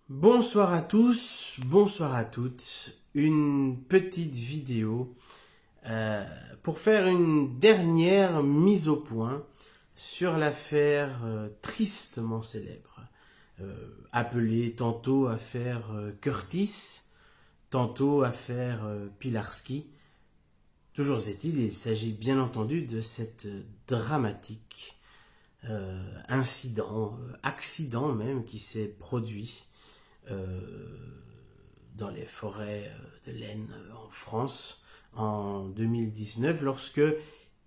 Bonsoir à tous, bonsoir à toutes. Une petite vidéo pour faire une dernière mise au point sur l'affaire tristement célèbre, appelée tantôt affaire Curtis, tantôt affaire Pilarski. Toujours est-il, il s'agit bien entendu de cette dramatique incident, accident même, qui s'est produit dans les forêts de l'Aisne en France en 2019, lorsque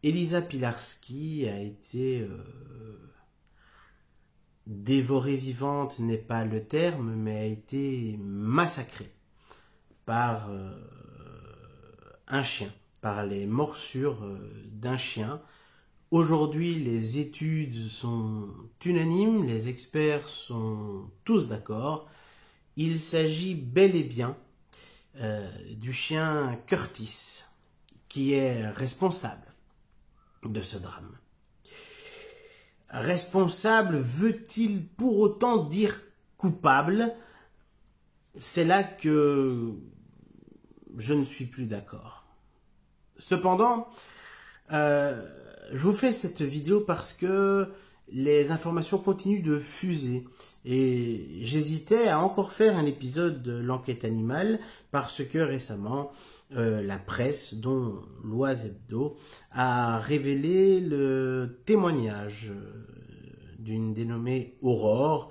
Elisa Pilarski a été dévorée vivante, n'est pas le terme, mais a été massacrée par un chien, par les morsures d'un chien. Aujourd'hui, les études sont unanimes, les experts sont tous d'accord. Il s'agit bel et bien du chien Curtis qui est responsable de ce drame. Responsable veut-il pour autant dire coupable? C'est là que je ne suis plus d'accord. Cependant, je vous fais cette vidéo parce que les informations continuent de fuser et j'hésitais à encore faire un épisode de l'enquête animale parce que récemment la presse, dont l'Oise Hebdo, a révélé le témoignage d'une dénommée Aurore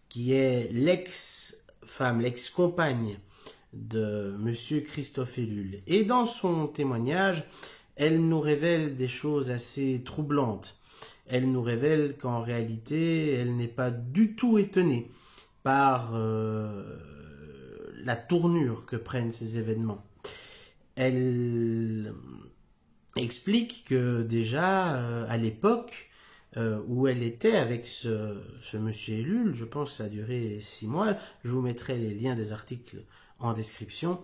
qui est l'ex-femme, l'ex-compagne de Monsieur Christophe Ellul. Et dans son témoignage, elle nous révèle des choses assez troublantes. Elle nous révèle qu'en réalité, elle n'est pas du tout étonnée par la tournure que prennent ces événements. Elle explique que déjà, à l'époque où elle était avec ce monsieur Ellul, je pense que ça a duré 6 mois, je vous mettrai les liens des articles en description,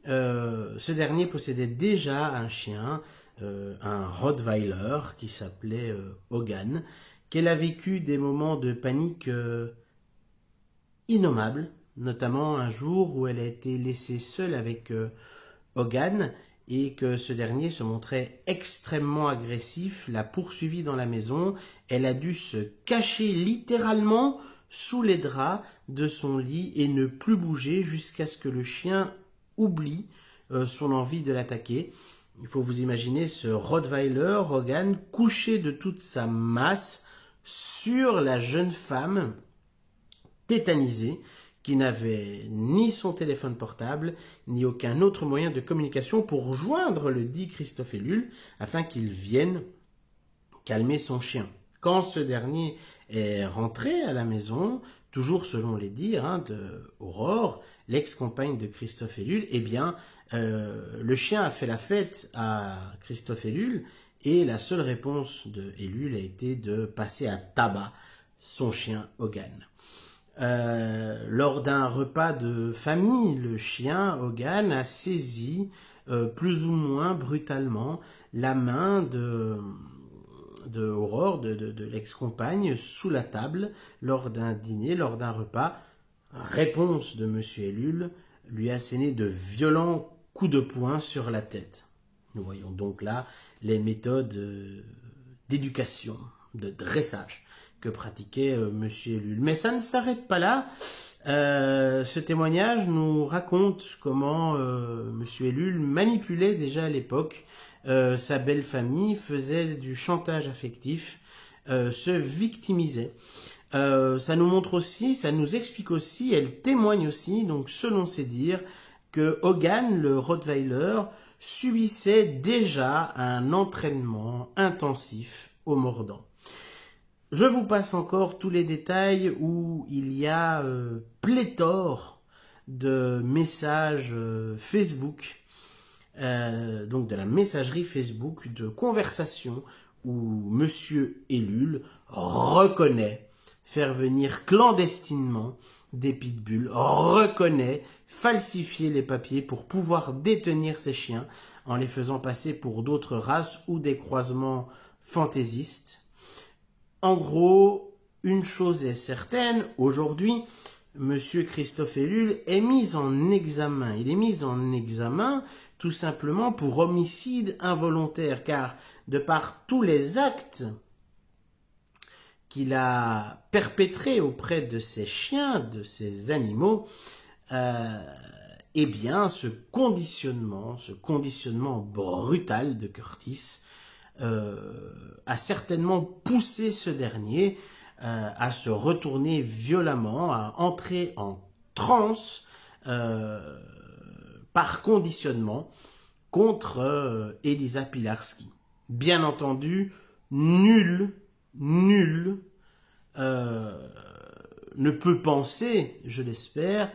ce dernier possédait déjà un chien, un Rottweiler qui s'appelait Hogan, qu'elle a vécu des moments de panique innommables, notamment un jour où elle a été laissée seule avec Hogan et que ce dernier se montrait extrêmement agressif, l'a poursuivie dans la maison. Elle a dû se cacher littéralement sous les draps de son lit et ne plus bouger jusqu'à ce que le chien oublie son envie de l'attaquer. Il faut vous imaginer ce Rottweiler, Hogan, couché de toute sa masse sur la jeune femme tétanisée qui n'avait ni son téléphone portable, ni aucun autre moyen de communication pour joindre le dit Christophe Ellul afin qu'il vienne calmer son chien. Quand ce dernier est rentré à la maison, toujours selon les dires de Aurore, l'ex-compagne de Christophe Ellul, eh bien, le chien a fait la fête à Christophe Ellul et la seule réponse de Ellul a été de passer à tabac son chien Hogan. Lors d'un repas de famille, le chien Hogan a saisi plus ou moins brutalement la main de Aurore, de l'ex-compagne, sous la table lors d'un dîner, lors d'un repas. Réponse de monsieur Ellul lui asséner de violents coups de poing sur la tête. Nous voyons donc là les méthodes d'éducation, de dressage que pratiquait monsieur Ellul. Mais ça ne s'arrête pas là. Ce témoignage nous raconte comment monsieur Ellul manipulait déjà à l'époque sa belle famille, faisait du chantage affectif, se victimisait. Ça nous montre aussi, ça nous explique aussi, elle témoigne aussi, donc selon ses dires, que Hogan, le Rottweiler, subissait déjà un entraînement intensif au mordant. Je vous passe encore tous les détails où il y a pléthore de messages Facebook, donc de la messagerie Facebook, de conversations où monsieur Ellul reconnaît faire venir clandestinement des pitbulls, reconnaît falsifier les papiers pour pouvoir détenir ces chiens en les faisant passer pour d'autres races ou des croisements fantaisistes. En gros, une chose est certaine, aujourd'hui, Monsieur Christophe Ellul est mis en examen. Il est mis en examen tout simplement pour homicide involontaire, car de par tous les actes qu'il a perpétrés auprès de ces chiens, de ces animaux, eh bien, ce conditionnement brutal de Curtis a certainement poussé ce dernier à se retourner violemment, à entrer en transe par conditionnement contre Elisa Pilarski. Bien entendu, nul ne peut penser, je l'espère,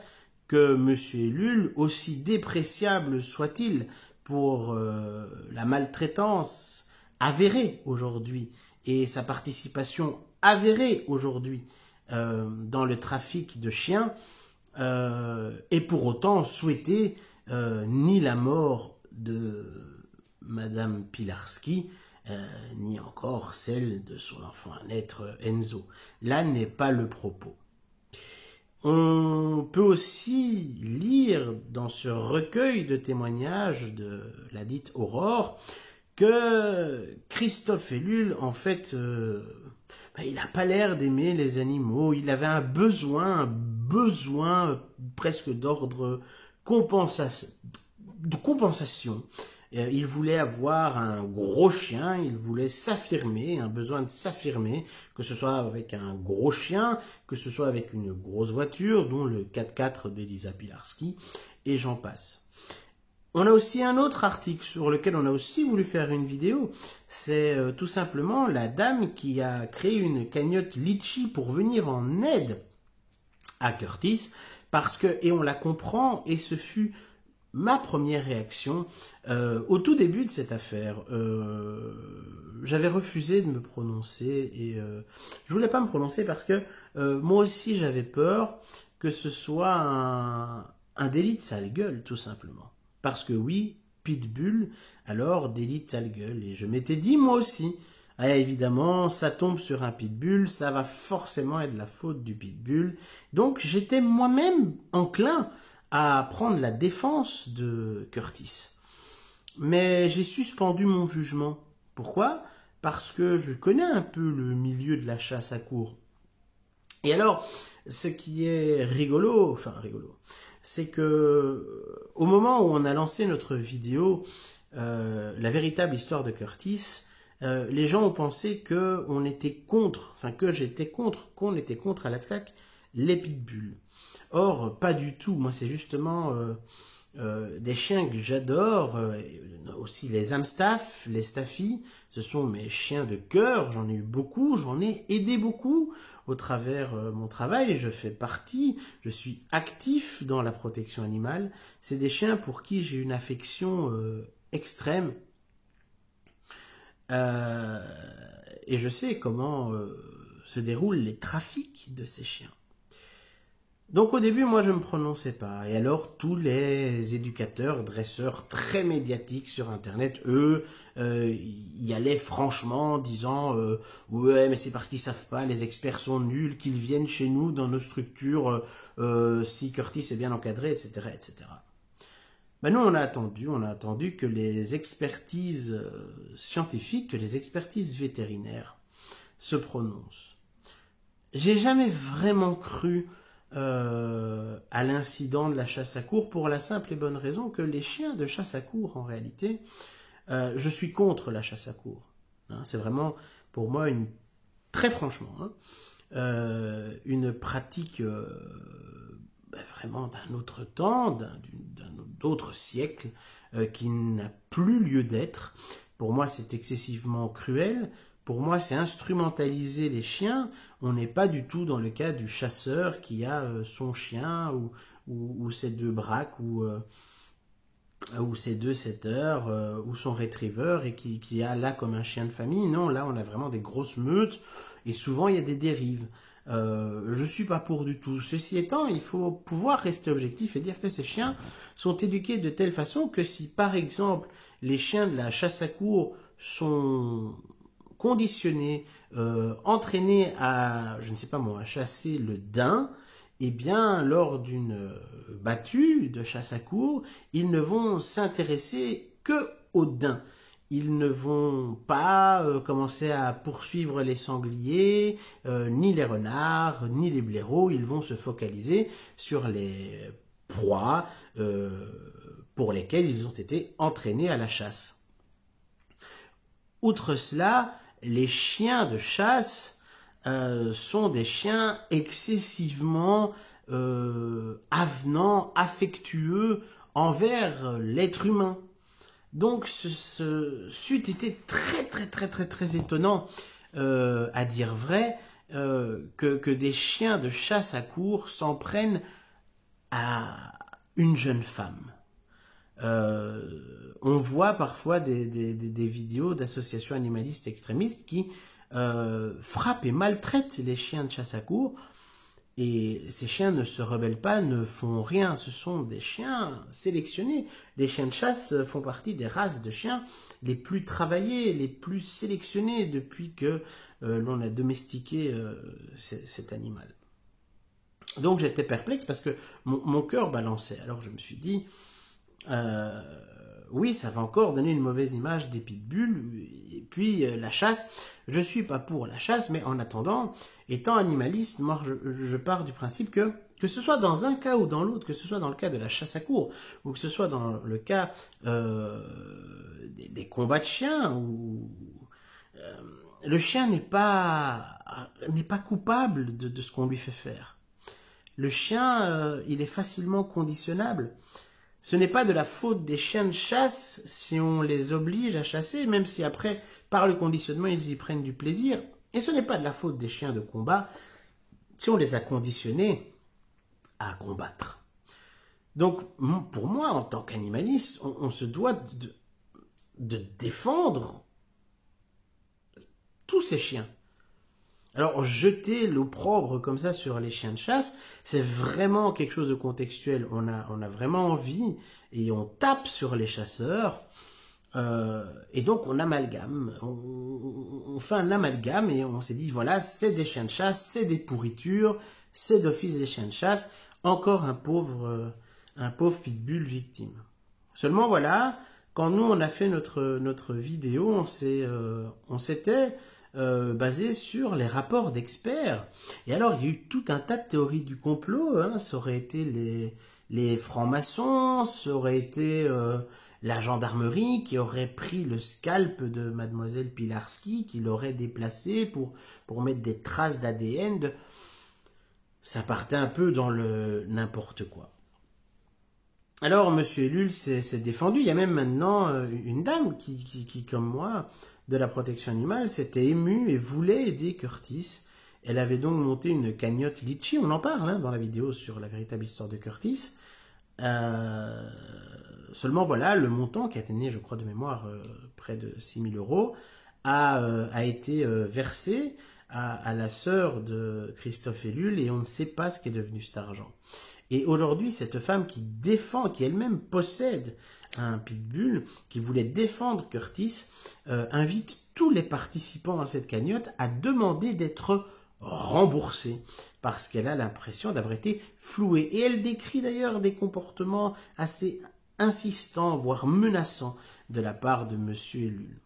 que M. Ellul, aussi dépréciable soit-il pour la maltraitance avérée aujourd'hui et sa participation avérée aujourd'hui dans le trafic de chiens, et pour autant souhaiter ni la mort de Madame Pilarski, ni encore celle de son enfant à naître Enzo. Là n'est pas le propos. On peut aussi lire dans ce recueil de témoignages de la dite Aurore que Christophe Ellul, en fait, il n'a pas l'air d'aimer les animaux. Il avait un besoin presque d'ordre de compensation. Il voulait avoir un gros chien, il voulait s'affirmer, un besoin de s'affirmer, que ce soit avec un gros chien, que ce soit avec une grosse voiture, dont le 4x4 d'Elisa Pilarski, et j'en passe. On a aussi un autre article sur lequel on a aussi voulu faire une vidéo, c'est tout simplement la dame qui a créé une cagnotte Litchi pour venir en aide à Curtis, parce que, et on la comprend, et ce fut ma première réaction au tout début de cette affaire. J'avais refusé de me prononcer et je voulais pas me prononcer parce que moi aussi j'avais peur que ce soit un délit de sale gueule, tout simplement. Parce que oui, pitbull, alors délit de sale gueule. Et je m'étais dit moi aussi, évidemment, ça tombe sur un pitbull, ça va forcément être la faute du pitbull. Donc j'étais moi-même enclin à prendre la défense de Curtis. Mais j'ai suspendu mon jugement. Pourquoi ? Parce que je connais un peu le milieu de la chasse à courre. Et alors, ce qui est rigolo, c'est que au moment où on a lancé notre vidéo, la véritable histoire de Curtis, les gens ont pensé qu'on était contre, qu'on était contre à l'attaque les pitbulls. Or, pas du tout. Moi, c'est justement des chiens que j'adore, aussi les Amstaff, les Staffy. Ce sont mes chiens de cœur. J'en ai eu beaucoup, j'en ai aidé beaucoup au travers mon travail. Je suis actif dans la protection animale. C'est des chiens pour qui j'ai une affection extrême. Et je sais comment se déroulent les trafics de ces chiens. Donc au début, moi je ne me prononçais pas. Et alors tous les éducateurs, dresseurs très médiatiques sur Internet, eux, y allaient franchement, disant ouais, mais c'est parce qu'ils savent pas, les experts sont nuls, qu'ils viennent chez nous dans nos structures si Curtis est bien encadré, etc., etc. Ben nous on a attendu que les expertises scientifiques, que les expertises vétérinaires se prononcent. J'ai jamais vraiment cru à l'incident de la chasse à courre pour la simple et bonne raison que les chiens de chasse à courre, en réalité, je suis contre la chasse à courre. Hein, c'est vraiment, pour moi, très franchement, une pratique vraiment d'un autre temps, d'un autre siècle, qui n'a plus lieu d'être. Pour moi, c'est excessivement cruel. Pour moi, c'est instrumentaliser les chiens. On n'est pas du tout dans le cas du chasseur qui a son chien ou ses deux braques ou ses deux setters ou son retriever et qui a là comme un chien de famille. Non, là, on a vraiment des grosses meutes et souvent, il y a des dérives. Je suis pas pour du tout. Ceci étant, il faut pouvoir rester objectif et dire que ces chiens sont éduqués de telle façon que si, par exemple, les chiens de la chasse à courre sont conditionnés, entraînés à, je ne sais pas moi, à chasser le daim, eh bien, lors d'une battue de chasse à courre, ils ne vont s'intéresser que aux daims. Ils ne vont pas commencer à poursuivre les sangliers, ni les renards, ni les blaireaux. Ils vont se focaliser sur les proies pour lesquelles ils ont été entraînés à la chasse. Outre cela, les chiens de chasse sont des chiens excessivement avenants, affectueux envers l'être humain. Donc, c'eût été très étonnant, à dire vrai, que des chiens de chasse à courre s'en prennent à une jeune femme. On voit parfois des vidéos d'associations animalistes extrémistes qui frappent et maltraitent les chiens de chasse à courre. Et ces chiens ne se rebellent pas, ne font rien. Ce sont des chiens sélectionnés. Les chiens de chasse font partie des races de chiens les plus travaillées, les plus sélectionnées depuis que l'on a domestiqué cet animal. Donc j'étais perplexe parce que mon cœur balançait. Alors je me suis dit, oui, ça va encore donner une mauvaise image des pitbulls. Et puis la chasse, je suis pas pour la chasse, mais en attendant, étant animaliste, moi je pars du principe que ce soit dans un cas ou dans l'autre, que ce soit dans le cas de la chasse à courre, ou que ce soit dans le cas des combats de chiens, le chien n'est pas coupable de ce qu'on lui fait faire. Le chien, il est facilement conditionnable. Ce n'est pas de la faute des chiens de chasse si on les oblige à chasser, même si après, par le conditionnement, ils y prennent du plaisir. Et ce n'est pas de la faute des chiens de combat si on les a conditionnés à combattre. Donc, pour moi, en tant qu'animaliste, on se doit de défendre tous ces chiens. Alors, jeter l'opprobre comme ça sur les chiens de chasse, c'est vraiment quelque chose de contextuel. On a vraiment envie et on tape sur les chasseurs. Et donc, on amalgame. On fait un amalgame et on s'est dit, voilà, c'est des chiens de chasse, c'est des pourritures, c'est d'office des chiens de chasse. Encore un pauvre pitbull victime. Seulement, voilà, quand nous, on a fait notre vidéo, on s'était basé sur les rapports d'experts. Et alors, il y a eu tout un tas de théories du complot. Hein. Ça aurait été les francs-maçons, ça aurait été la gendarmerie qui aurait pris le scalp de mademoiselle Pilarski, qui l'aurait déplacé pour mettre des traces d'ADN. Ça partait un peu dans le n'importe quoi. Alors, Monsieur Ellul s'est défendu. Il y a même maintenant une dame qui, comme moi, de la protection animale, s'était émue et voulait aider Curtis. Elle avait donc monté une cagnotte Litchi. On en parle dans la vidéo sur la véritable histoire de Curtis. Seulement, voilà, le montant qui atteignait, je crois de mémoire, près de 6 000 € a été versé à la sœur de Christophe Ellul et on ne sait pas ce qu'est devenu cet argent. Et aujourd'hui, cette femme qui elle-même possède un pitbull, qui voulait défendre Curtis, invite tous les participants à cette cagnotte à demander d'être remboursés, parce qu'elle a l'impression d'avoir été flouée. Et elle décrit d'ailleurs des comportements assez insistants, voire menaçants, de la part de Monsieur Ellul.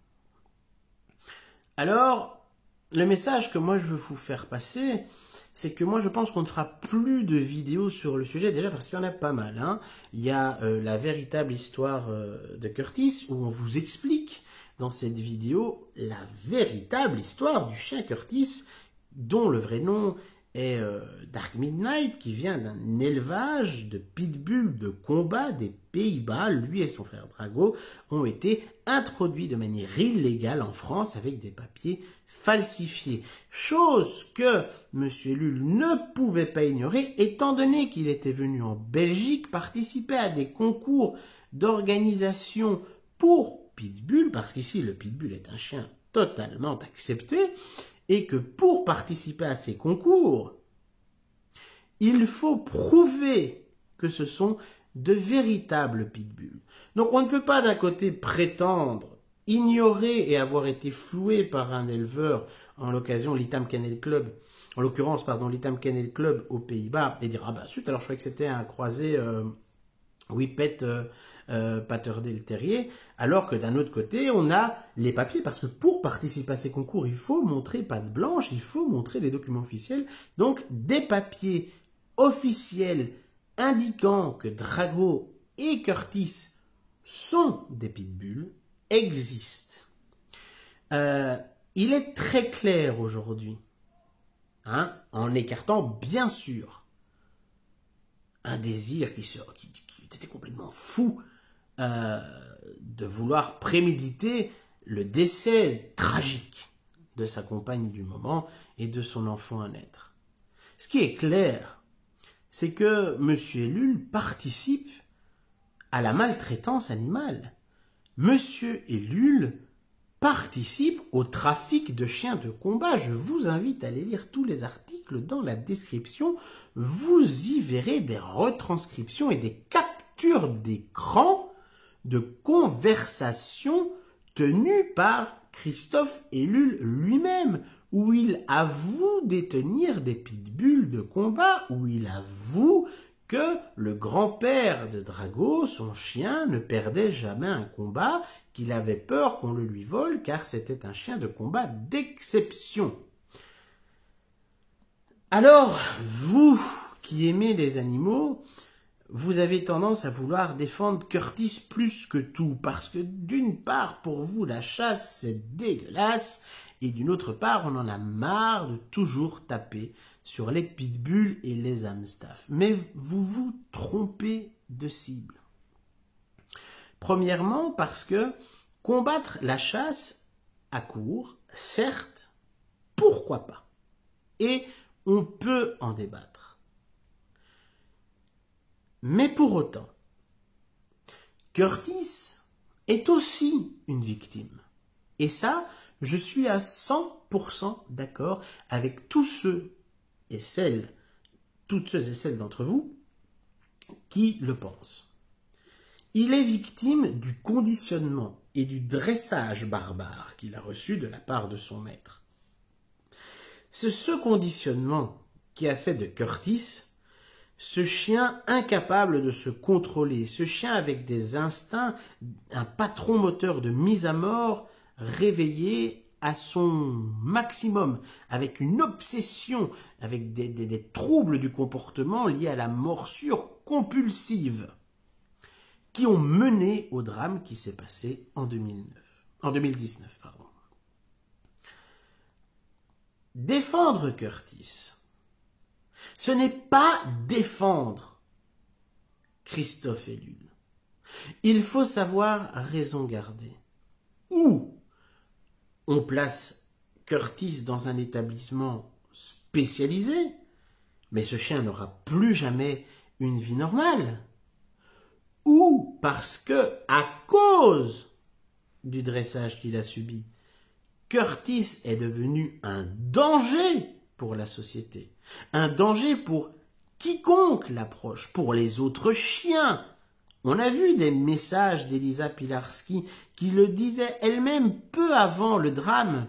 Alors, le message que moi je veux vous faire passer, c'est que moi je pense qu'on ne fera plus de vidéos sur le sujet, déjà parce qu'il y en a pas mal. Hein. Il y a la véritable histoire de Curtis, où on vous explique dans cette vidéo la véritable histoire du chien Curtis, dont le vrai nom est Dark Midnight, qui vient d'un élevage de pitbull de combat des Pays-Bas. Lui et son frère Drago ont été introduits de manière illégale en France avec des papiers falsifiés. Chose que M. Ellul ne pouvait pas ignorer, étant donné qu'il était venu en Belgique participer à des concours d'organisation pour pitbull, parce qu'ici le pitbull est un chien totalement accepté, et que pour participer à ces concours, il faut prouver que ce sont de véritables pitbulls. Donc on ne peut pas d'un côté prétendre ignorer et avoir été floué par un éleveur en l'occasion l'Itam Kennel Club, en l'occurrence, pardon, l'Itam Kennel Club aux Pays-Bas, et dire, ah bah zut, alors je croyais que c'était un croisé Whippet Patterdale Terrier, alors que d'un autre côté, on a les papiers, parce que pour participer à ces concours, il faut montrer patte blanche, il faut montrer les documents officiels, donc des papiers officiels indiquant que Drago et Curtis sont des pitbulls existent. Il est très clair aujourd'hui, en écartant bien sûr un désir qui était complètement fou de vouloir préméditer le décès tragique de sa compagne du moment et de son enfant à naître. Ce qui est clair, c'est que M. Ellul participe à la maltraitance animale. M. Ellul participe au trafic de chiens de combat. Je vous invite à aller lire tous les articles dans la description. Vous y verrez des retranscriptions et des captures d'écran de conversations tenues par Christophe Ellul lui-même, où il avoue détenir des pitbulls de combat, où il avoue que le grand-père de Drago, son chien, ne perdait jamais un combat, qu'il avait peur qu'on le lui vole, car c'était un chien de combat d'exception. Alors, vous qui aimez les animaux, vous avez tendance à vouloir défendre Curtis plus que tout, parce que d'une part, pour vous, la chasse, c'est dégueulasse, et d'une autre part, on en a marre de toujours taper sur les pitbulls et les amstaffs. Mais vous vous trompez de cible. Premièrement, parce que combattre la chasse à court, certes, pourquoi pas? Et on peut en débattre. Mais pour autant, Curtis est aussi une victime. Et ça, je suis à 100% d'accord avec toutes ceux et celles d'entre vous qui le pensent. Il est victime du conditionnement et du dressage barbare qu'il a reçu de la part de son maître. C'est ce conditionnement qui a fait de Curtis ce chien incapable de se contrôler, ce chien avec des instincts, un patron moteur de mise à mort réveillé à son maximum, avec une obsession, avec des troubles du comportement liés à la morsure compulsive, qui ont mené au drame qui s'est passé en 2019. Défendre Curtis, ce n'est pas défendre Christophe Ellul. Il faut savoir raison garder. Ou on place Curtis dans un établissement spécialisé, mais ce chien n'aura plus jamais une vie normale. Ou parce que, à cause du dressage qu'il a subi, Curtis est devenu un danger pour la société, un danger pour quiconque l'approche, pour les autres chiens. On a vu des messages d'Elisa Pilarski qui le disait elle-même peu avant le drame.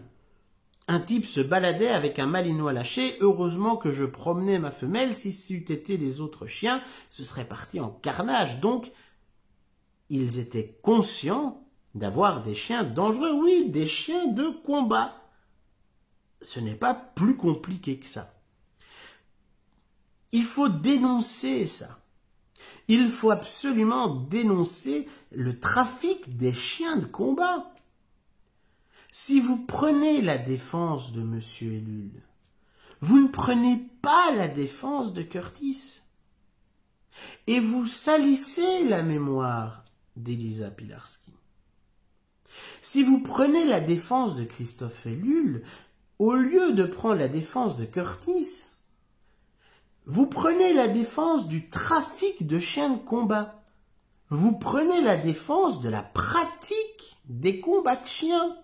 Un type se baladait avec un malinois lâché. Heureusement que je promenais ma femelle. Si c'eût été les autres chiens, ce serait parti en carnage. Donc, ils étaient conscients d'avoir des chiens dangereux. Oui, des chiens de combat. Ce n'est pas plus compliqué que ça. Il faut dénoncer ça. Il faut absolument dénoncer le trafic des chiens de combat. Si vous prenez la défense de M. Ellul, vous ne prenez pas la défense de Curtis. Et vous salissez la mémoire d'Elisa Pilarski. Si vous prenez la défense de Christophe Ellul, au lieu de prendre la défense de Curtis, vous prenez la défense du trafic de chiens de combat. Vous prenez la défense de la pratique des combats de chiens.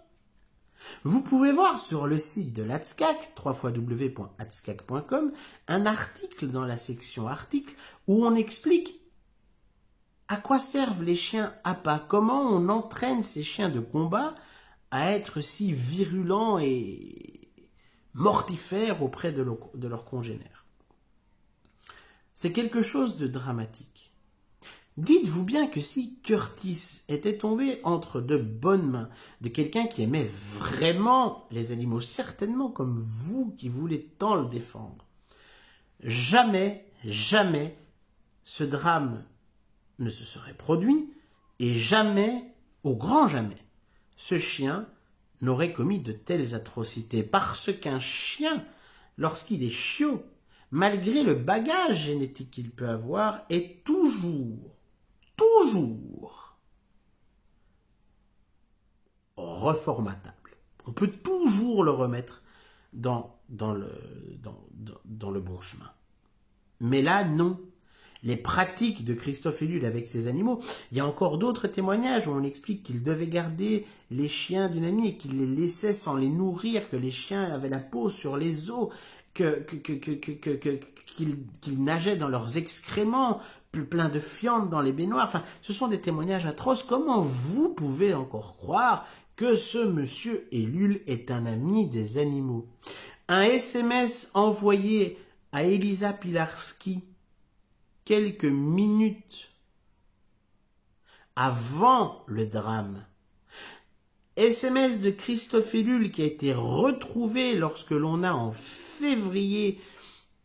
Vous pouvez voir sur le site de l'ADSCAC, www.adscac.com, un article dans la section articles où on explique à quoi servent les chiens appâts, comment on entraîne ces chiens de combat à être si virulents et mortifères auprès de leurs congénères. C'est quelque chose de dramatique. Dites-vous bien que si Curtis était tombé entre de bonnes mains de quelqu'un qui aimait vraiment les animaux, certainement comme vous qui voulez tant le défendre, jamais, jamais ce drame ne se serait produit et jamais, au grand jamais, ce chien n'aurait commis de telles atrocités. Parce qu'un chien, lorsqu'il est chiot, malgré le bagage génétique qu'il peut avoir, est toujours reformatable. On peut toujours le remettre dans le bon chemin. Mais là, non. Les pratiques de Christophe Ellul avec ses animaux, il y a encore d'autres témoignages où on explique qu'il devait garder les chiens d'une amie et qu'il les laissait sans les nourrir, que les chiens avaient la peau sur les os, qu'ils nageaient dans leurs excréments, plein de fientes dans les baignoires. Enfin, ce sont des témoignages atroces. Comment vous pouvez encore croire que ce monsieur Ellul est un ami des animaux? Un SMS envoyé à Elisa Pilarski quelques minutes avant le drame. SMS de Christophe Ellul qui a été retrouvé lorsque l'on a en février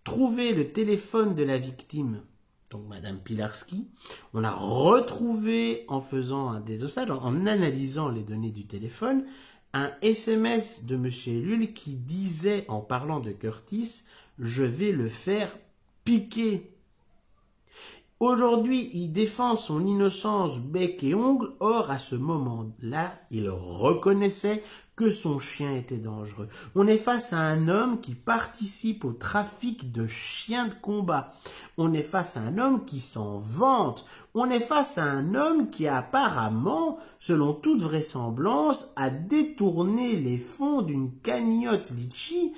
trouvé le téléphone de la victime, donc Madame Pilarski. On a retrouvé en faisant un désossage, en analysant les données du téléphone, un SMS de Monsieur Ellul qui disait, en parlant de Curtis, « Je vais le faire piquer ». Aujourd'hui, il défend son innocence bec et ongle, or à ce moment-là, il reconnaissait que son chien était dangereux. On est face à un homme qui participe au trafic de chiens de combat. On est face à un homme qui s'en vante. On est face à un homme qui apparemment, selon toute vraisemblance, a détourné les fonds d'une cagnotte Litchi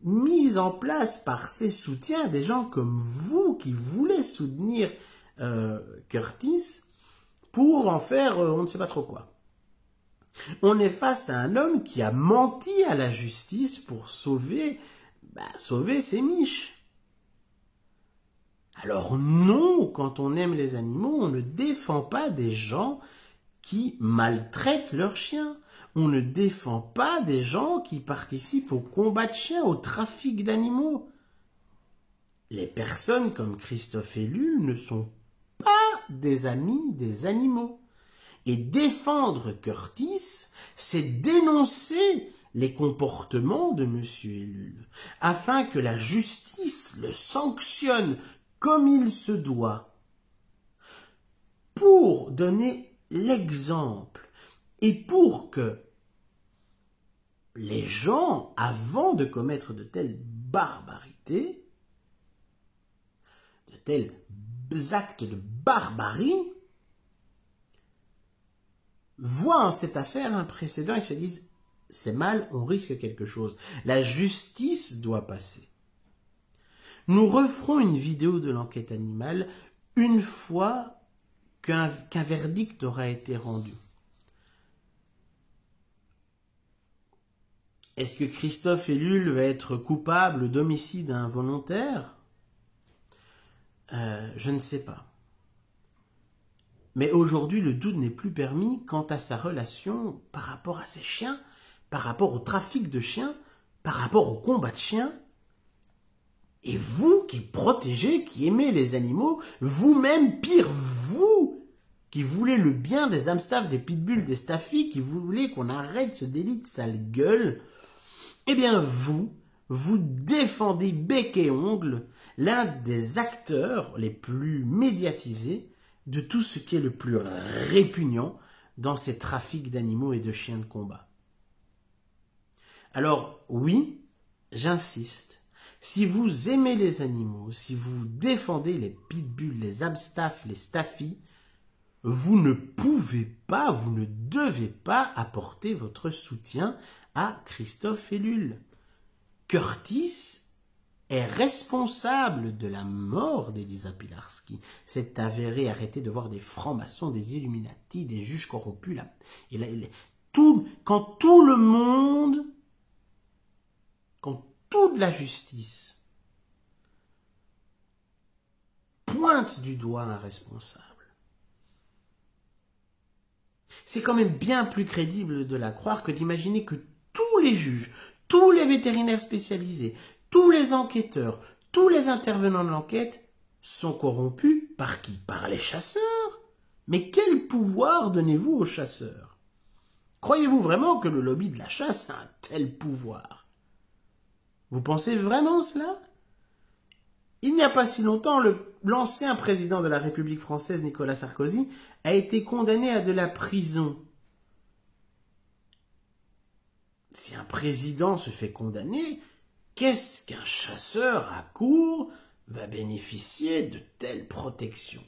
mise en place par ses soutiens, des gens comme vous qui voulaient soutenir Curtis pour en faire on ne sait pas trop quoi. On est face à un homme qui a menti à la justice pour sauver ses miches. Alors non, quand on aime les animaux, on ne défend pas des gens qui maltraitent leurs chiens. On ne défend pas des gens qui participent au combat de chiens, au trafic d'animaux. Les personnes comme Christophe Ellul ne sont pas des amis des animaux. Et défendre Curtis, c'est dénoncer les comportements de M. Ellul, afin que la justice le sanctionne comme il se doit, pour donner l'exemple et pour que les gens, avant de commettre de telles barbarités, de tels actes de barbarie, voient en cette affaire un précédent et se disent « c'est mal, on risque quelque chose ». La justice doit passer. Nous referons une vidéo de l'enquête animale une fois qu'un verdict aura été rendu. Est-ce que Christophe Ellul va être coupable d'homicide involontaire ? Je ne sais pas. Mais aujourd'hui, le doute n'est plus permis quant à sa relation par rapport à ses chiens, par rapport au trafic de chiens, par rapport au combat de chiens. Et vous qui protégez, qui aimez les animaux, vous-même, pire, vous qui voulez le bien des hamsters, des pitbulls, des staffies, qui voulez qu'on arrête ce délit de sale gueule, eh bien vous défendez bec et ongle l'un des acteurs les plus médiatisés de tout ce qui est le plus répugnant dans ces trafics d'animaux et de chiens de combat. Alors oui, j'insiste, si vous aimez les animaux, si vous défendez les pitbulls, les hamsters, les staffies, vous ne pouvez pas, vous ne devez pas apporter votre soutien à Christophe Ellul. Curtis est responsable de la mort d'Elisa Pilarski. C'est avéré, arrêtez de voir des francs-maçons, des Illuminati, des juges corrompus. Quand tout le monde quand toute la justice pointe du doigt un responsable, c'est quand même bien plus crédible de la croire que d'imaginer que tous les juges, tous les vétérinaires spécialisés, tous les enquêteurs, tous les intervenants de l'enquête sont corrompus par qui? Par les chasseurs. Mais quel pouvoir donnez-vous aux chasseurs? Croyez-vous vraiment que le lobby de la chasse a un tel pouvoir? Vous pensez vraiment cela? Il n'y a pas si longtemps, l'ancien président de la République française, Nicolas Sarkozy, a été condamné à de la prison. Si un président se fait condamner, qu'est-ce qu'un chasseur à court va bénéficier de telle protection?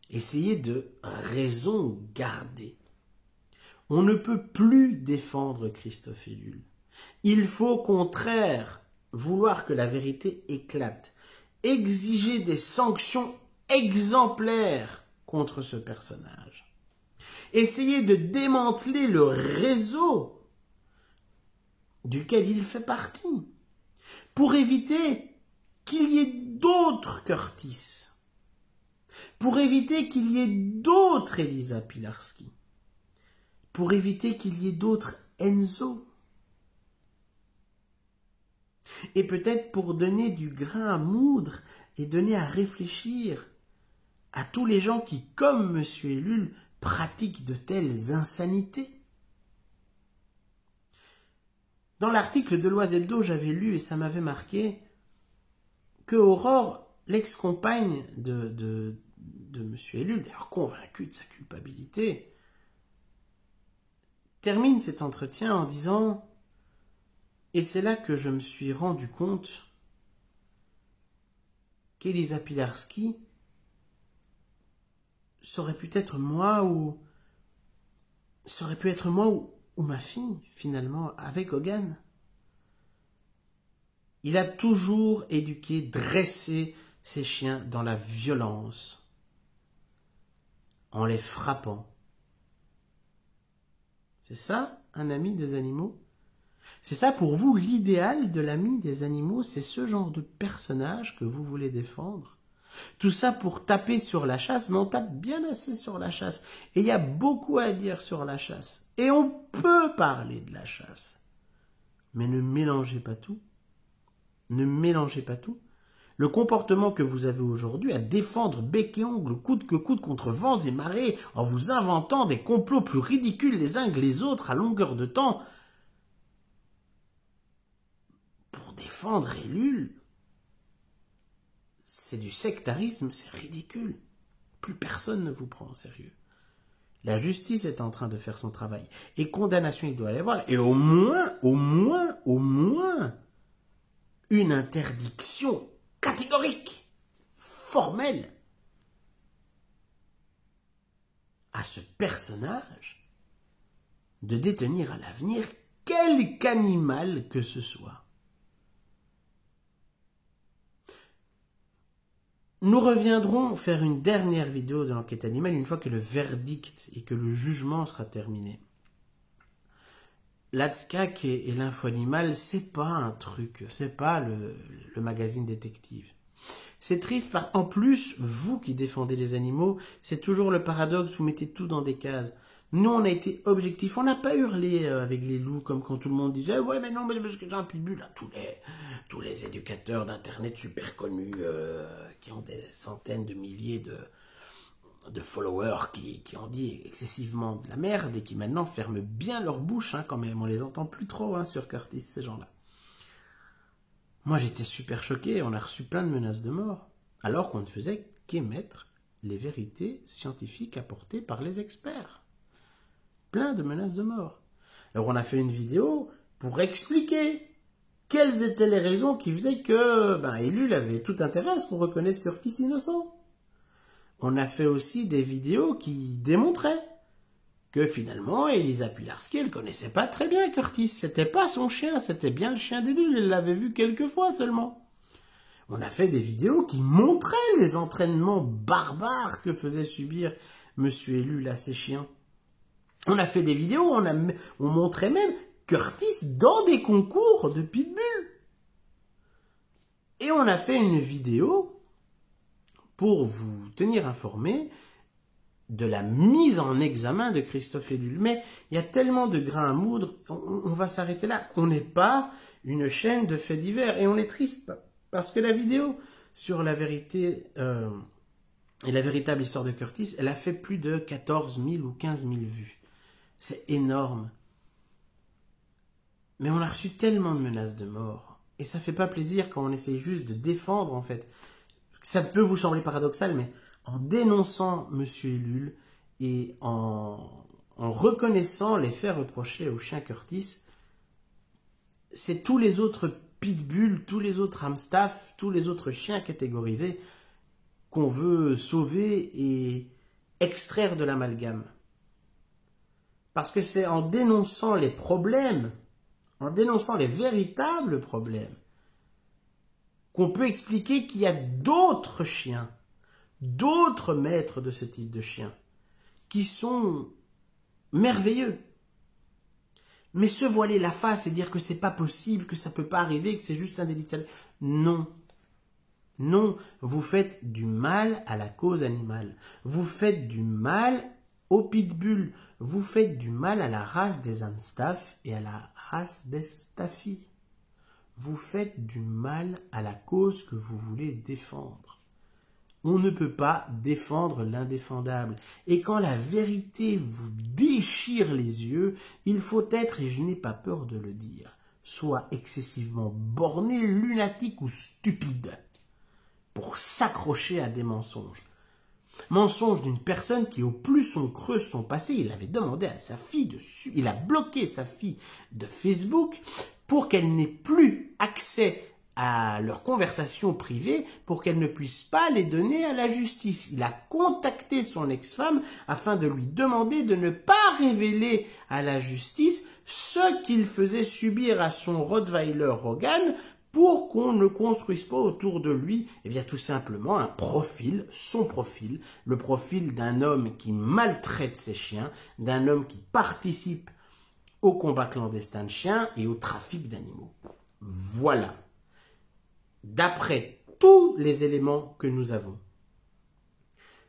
Essayez de raison garder. On ne peut plus défendre Christophe Ellul. Il faut au contraire vouloir que la vérité éclate, exiger des sanctions exemplaires contre ce personnage, essayer de démanteler le réseau duquel il fait partie, pour éviter qu'il y ait d'autres Curtis, pour éviter qu'il y ait d'autres Elisa Pilarski, pour éviter qu'il y ait d'autres Enzo, et peut-être pour donner du grain à moudre et donner à réfléchir à tous les gens qui, comme M. Ellul, pratiquent de telles insanités. Dans l'article de l'Oise Hebdo, j'avais lu, et ça m'avait marqué, que Aurore, l'ex-compagne de M. Ellul, d'ailleurs convaincue de sa culpabilité, termine cet entretien en disant « Et c'est là que je me suis rendu compte qu'Elisa Pilarski serait pu être moi ou ma fille, finalement, avec Hogan. Il a toujours éduqué, dressé ses chiens dans la violence, en les frappant. C'est ça, un ami des animaux? C'est ça pour vous l'idéal de l'ami des animaux? C'est ce genre de personnage que vous voulez défendre? Tout ça pour taper sur la chasse, mais on tape bien assez sur la chasse. Et il y a beaucoup à dire sur la chasse. Et on peut parler de la chasse. Mais ne mélangez pas tout. Ne mélangez pas tout. Le comportement que vous avez aujourd'hui à défendre bec et ongle, coûte que coûte contre vents et marées, en vous inventant des complots plus ridicules les uns que les autres à longueur de temps, pour défendre Ellul, c'est du sectarisme, c'est ridicule. Plus personne ne vous prend au sérieux. La justice est en train de faire son travail. Et condamnation, il doit y avoir. Et au moins, une interdiction catégorique, formelle, à ce personnage de détenir à l'avenir quelque animal que ce soit. Nous reviendrons faire une dernière vidéo de l'enquête animale une fois que le verdict et que le jugement sera terminé. L'ADSCAC et l'info animale, c'est pas un truc, c'est pas le magazine détective. C'est triste, en plus, vous qui défendez les animaux, c'est toujours le paradoxe, vous mettez tout dans des cases. Nous, on a été objectifs, on n'a pas hurlé avec les loups comme quand tout le monde disait « Ouais, mais non, mais parce que j'ai un pitbull, là, tous les éducateurs d'internet super connus qui ont des centaines de milliers de followers qui ont dit excessivement de la merde et qui maintenant ferment bien leur bouche quand même, on les entend plus trop sur Curtis, ces gens-là. » Moi, j'étais super choqué, on a reçu plein de menaces de mort, alors qu'on ne faisait qu'émettre les vérités scientifiques apportées par les experts. Plein de menaces de mort. Alors on a fait une vidéo pour expliquer quelles étaient les raisons qui faisaient que Ellul avait tout intérêt à ce qu'on reconnaisse Curtis innocent. On a fait aussi des vidéos qui démontraient que finalement Elisa Pilarski, elle connaissait pas très bien Curtis. C'était pas son chien, c'était bien le chien d'Ellul, elle l'avait vu quelques fois seulement. On a fait des vidéos qui montraient les entraînements barbares que faisait subir M. Ellul à ses chiens. On a fait des vidéos, on montrait même Curtis dans des concours de pitbull. Et on a fait une vidéo pour vous tenir informé de la mise en examen de Christophe Ellul. Mais il y a tellement de grains à moudre, on va s'arrêter là. On n'est pas une chaîne de faits divers et on est triste parce que la vidéo sur la vérité et la véritable histoire de Curtis, elle a fait plus de 14 000 ou 15 000 vues. C'est énorme. Mais on a reçu tellement de menaces de mort. Et ça fait pas plaisir quand on essaye juste de défendre, en fait. Ça peut vous sembler paradoxal, mais en dénonçant M. Ellul et en reconnaissant les faits reprochés au chien Curtis, c'est tous les autres pitbulls, tous les autres hamstaff, tous les autres chiens catégorisés qu'on veut sauver et extraire de l'amalgame. Parce que c'est en dénonçant les problèmes, en dénonçant les véritables problèmes, qu'on peut expliquer qu'il y a d'autres chiens, d'autres maîtres de ce type de chien, qui sont merveilleux. Mais se voiler la face et dire que c'est pas possible, que ça peut pas arriver, que c'est juste un délit de salut, non. Non, vous faites du mal à la cause animale. Vous faites du mal au pitbull. Vous faites du mal à la race des hamstaff et à la race des staffy. Vous faites du mal à la cause que vous voulez défendre. On ne peut pas défendre l'indéfendable. Et quand la vérité vous déchire les yeux, il faut être, et je n'ai pas peur de le dire, soit excessivement borné, lunatique ou stupide pour s'accrocher à des mensonges. Mensonge d'une personne qui, au plus on creuse son passé, il avait demandé à sa fille il a bloqué sa fille de Facebook pour qu'elle n'ait plus accès à leurs conversations privées, pour qu'elle ne puisse pas les donner à la justice. Il a contacté son ex-femme afin de lui demander de ne pas révéler à la justice ce qu'il faisait subir à son Rottweiler Rogan, pour qu'on ne construise pas autour de lui, eh bien tout simplement un profil, son profil, le profil d'un homme qui maltraite ses chiens, d'un homme qui participe au combat clandestin de chiens et au trafic d'animaux. Voilà. D'après tous les éléments que nous avons,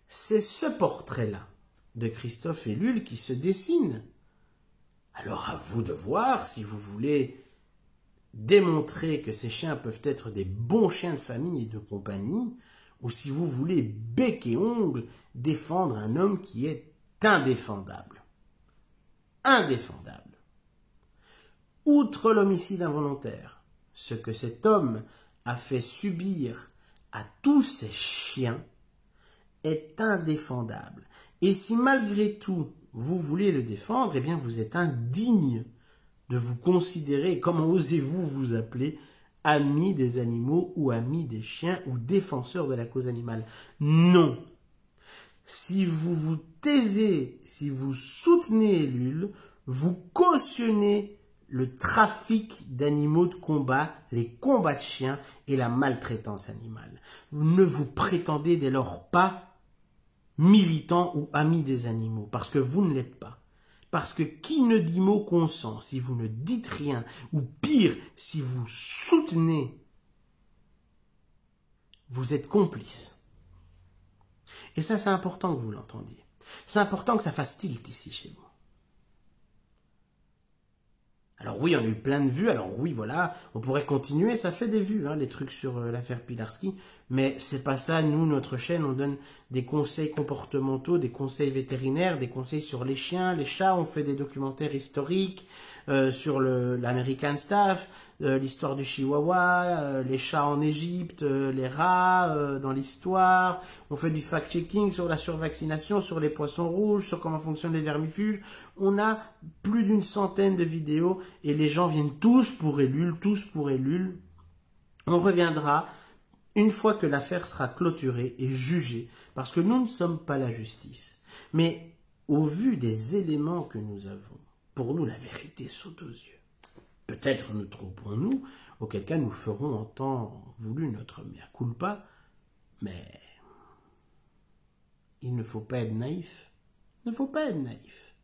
c'est ce portrait-là de Christophe Ellul qui se dessine. Alors à vous de voir si vous voulez démontrer que ces chiens peuvent être des bons chiens de famille et de compagnie, ou si vous voulez bec et ongle défendre un homme qui est indéfendable. Indéfendable. Outre l'homicide involontaire, ce que cet homme a fait subir à tous ces chiens est indéfendable. Et si malgré tout vous voulez le défendre, eh bien vous êtes indigne de vous considérer, comment osez-vous vous appeler, ami des animaux ou ami des chiens ou défenseur de la cause animale. Non. Si vous vous taisez, si vous soutenez Ellul, vous cautionnez le trafic d'animaux de combat, les combats de chiens et la maltraitance animale. Vous ne vous prétendez dès lors pas militant ou ami des animaux, parce que vous ne l'êtes pas. Parce que qui ne dit mot consent si vous ne dites rien, ou pire, si vous soutenez, vous êtes complice. Et ça, c'est important que vous l'entendiez. C'est important que ça fasse tilt ici chez vous. Alors oui, on a eu plein de vues, alors oui, voilà, on pourrait continuer, ça fait des vues, les trucs sur l'affaire Pilarski, mais c'est pas ça, nous, notre chaîne, on donne des conseils comportementaux, des conseils vétérinaires, des conseils sur les chiens, les chats, on fait des documentaires historiques sur l'American Staff, l'histoire du Chihuahua, les chats en Égypte, les rats dans l'histoire, on fait du fact-checking sur la survaccination, sur les poissons rouges, sur comment fonctionnent les vermifuges. On a plus d'une centaine de vidéos et les gens viennent tous pour Ellul, tous pour Ellul. On reviendra une fois que l'affaire sera clôturée et jugée, parce que nous ne sommes pas la justice. Mais au vu des éléments que nous avons, pour nous la vérité saute aux yeux. Peut-être nous trompons-nous, auquel cas nous ferons en temps voulu notre mea culpa, mais il ne faut pas être naïf. Il ne faut pas être naïf.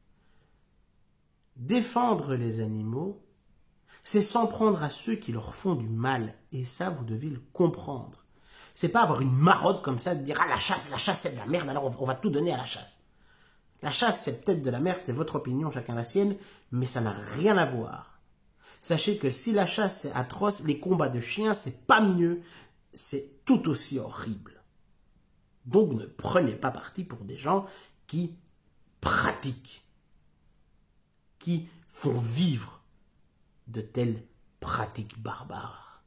Défendre les animaux, c'est s'en prendre à ceux qui leur font du mal Et ça, vous devez le comprendre. C'est pas avoir une marotte comme ça de dire « Ah, la chasse, c'est de la merde, alors on va tout donner à la chasse. » La chasse, c'est peut-être de la merde, c'est votre opinion, chacun la sienne, mais ça n'a rien à voir. Sachez que si la chasse, c'est atroce, les combats de chiens, c'est pas mieux, c'est tout aussi horrible. Donc ne prenez pas parti pour des gens qui pratiquent, qui font vivre de telles pratiques barbares.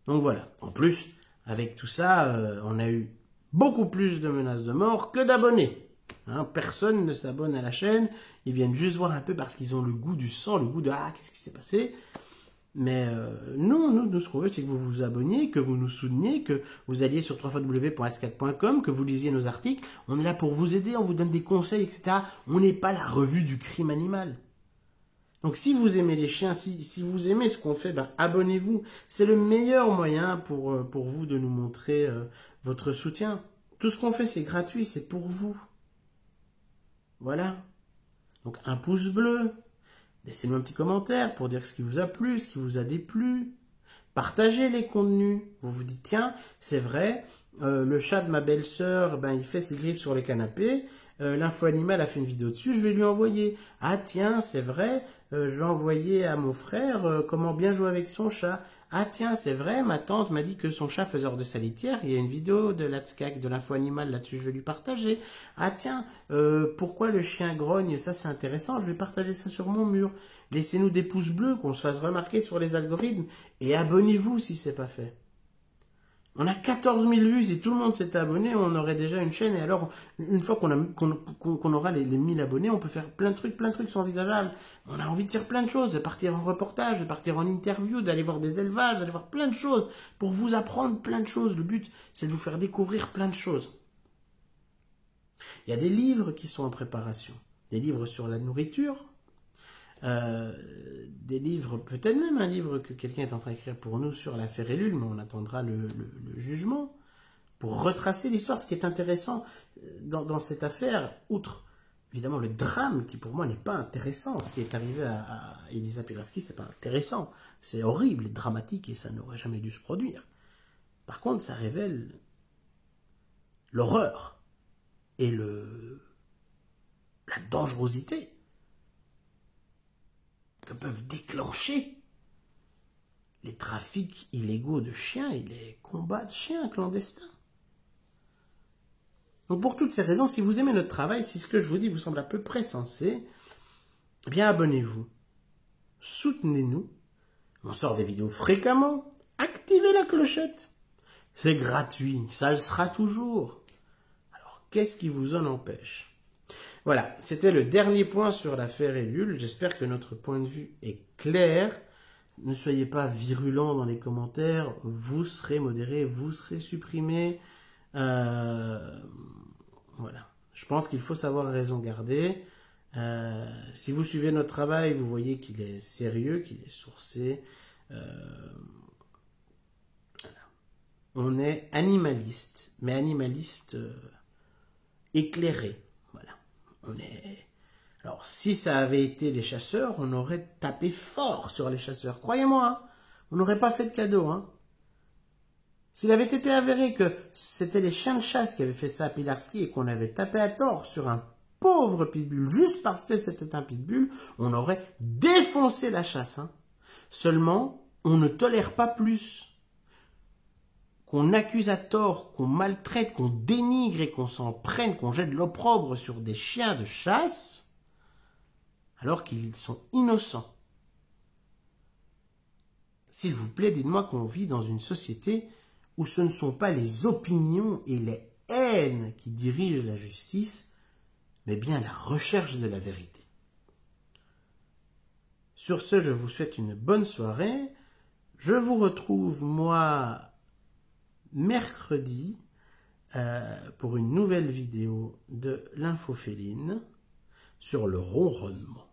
Donc voilà, en plus, avec tout ça, on a eu beaucoup plus de menaces de mort que d'abonnés. Hein, personne ne s'abonne à la chaîne, ils viennent juste voir un peu parce qu'ils ont le goût du sang, le goût de « Ah, qu'est-ce qui s'est passé ?» Mais nous, ce qu'on veut, c'est que vous vous abonniez, que vous nous souteniez, que vous alliez sur www.x4.com, que vous lisiez nos articles. On est là pour vous aider, on vous donne des conseils, etc. On n'est pas la revue du crime animal. Donc si vous aimez les chiens, si vous aimez ce qu'on fait, ben, abonnez-vous. C'est le meilleur moyen pour vous de nous montrer votre soutien. Tout ce qu'on fait, c'est gratuit, c'est pour vous. Voilà. Donc un pouce bleu. Laissez-nous un petit commentaire pour dire ce qui vous a plu, ce qui vous a déplu. Partagez les contenus. Vous vous dites, tiens, c'est vrai, le chat de ma belle-sœur, ben, il fait ses griffes sur les canapés. L'info animal a fait une vidéo dessus, je vais lui envoyer. Ah tiens, c'est vrai, je vais envoyer à mon frère comment bien jouer avec son chat. Ah tiens, c'est vrai, ma tante m'a dit que son chat faisait hors de sa litière. Il y a une vidéo de Latskak, de l'info animal là-dessus, je vais lui partager. Ah tiens, pourquoi le chien grogne, ça c'est intéressant, je vais partager ça sur mon mur. Laissez-nous des pouces bleus, qu'on se fasse remarquer sur les algorithmes. Et abonnez-vous si c'est pas fait. On a 14 000 vues, si tout le monde s'était abonné, on aurait déjà une chaîne. Et alors, une fois qu'on aura les 1000 abonnés, on peut faire plein de trucs sont envisageables. On a envie de faire plein de choses, de partir en reportage, de partir en interview, d'aller voir des élevages, d'aller voir plein de choses, pour vous apprendre plein de choses. Le but, c'est de vous faire découvrir plein de choses. Il y a des livres qui sont en préparation. Des livres sur la nourriture, des livres, peut-être même un livre que quelqu'un est en train d'écrire pour nous sur l'affaire Ellul, mais on attendra le jugement, pour retracer l'histoire. Ce qui est intéressant dans cette affaire, outre évidemment le drame qui pour moi n'est pas intéressant, ce qui est arrivé à Elisa Piraski, c'est pas intéressant, c'est horrible et dramatique et ça n'aurait jamais dû se produire. Par contre, ça révèle l'horreur et la dangerosité que peuvent déclencher les trafics illégaux de chiens et les combats de chiens clandestins. Donc pour toutes ces raisons, si vous aimez notre travail, si ce que je vous dis vous semble à peu près sensé, eh bien abonnez-vous, soutenez-nous, on sort des vidéos fréquemment, activez la clochette, c'est gratuit, ça le sera toujours. Alors qu'est-ce qui vous en empêche ? Voilà, c'était le dernier point sur l'affaire Ellul. J'espère que notre point de vue est clair. Ne soyez pas virulents dans les commentaires. Vous serez modérés, vous serez supprimés. Voilà. Je pense qu'il faut savoir raison garder. Si vous suivez notre travail, vous voyez qu'il est sérieux, qu'il est sourcé. Voilà. On est animaliste, mais animaliste éclairé. Alors, si ça avait été les chasseurs, on aurait tapé fort sur les chasseurs. Croyez-moi, hein, on n'aurait pas fait de cadeau. Hein. S'il avait été avéré que c'était les chiens de chasse qui avaient fait ça à Pilarski et qu'on avait tapé à tort sur un pauvre pitbull juste parce que c'était un pitbull, on aurait défoncé la chasse. Hein. Seulement, on ne tolère pas plus. Qu'on accuse à tort, qu'on maltraite, qu'on dénigre et qu'on s'en prenne, qu'on jette de l'opprobre sur des chiens de chasse, alors qu'ils sont innocents. S'il vous plaît, dites-moi qu'on vit dans une société où ce ne sont pas les opinions et les haines qui dirigent la justice, mais bien la recherche de la vérité. Sur ce, je vous souhaite une bonne soirée. Je vous retrouve, moi, mercredi pour une nouvelle vidéo de l'infoféline sur le ronronnement.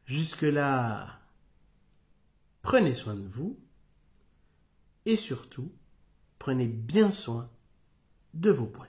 Jusque-là, prenez soin de vous et surtout, prenez bien soin de vos poils.